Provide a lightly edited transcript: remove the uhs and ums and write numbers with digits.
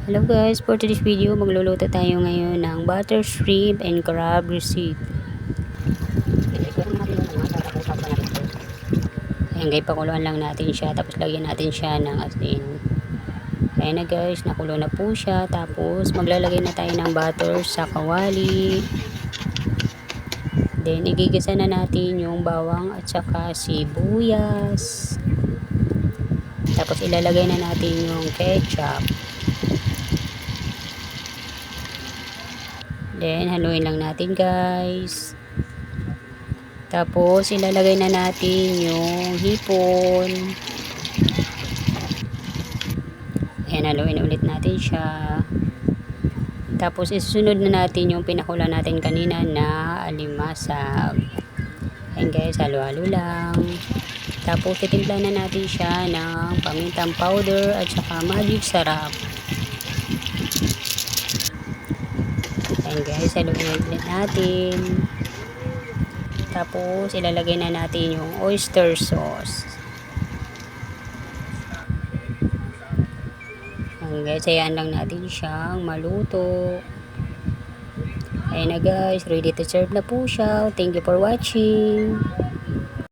Hello guys, for today's video magluluto tayo ngayon ng butter shrimp and crab receipt. Ayan guys, pakuluan lang natin siya tapos lagyan natin siya ng asin. Ayan na guys, nakulo na po siya. Tapos maglalagay na tayo ng butter sa kawali. Then igigisa na natin yung bawang at saka sibuyas. Tapos ilalagay na natin yung ketchup. Then, haluin lang natin guys. Tapos, ilalagay na natin yung hipon. Ayan, haluin ulit natin siya. Tapos, isunod na natin yung pinakula natin kanina na alimasag. Ayan guys, halo-halo lang. Tapos, titimpla na natin siya ng pamintang powder at saka magic sarap. Ayan guys, haluin ulit natin. Tapos, ilalagay na natin yung oyster sauce. Ayan guys, hayaan lang natin siyang maluto. Ayan na guys, ready to serve na po siya. Thank you for watching.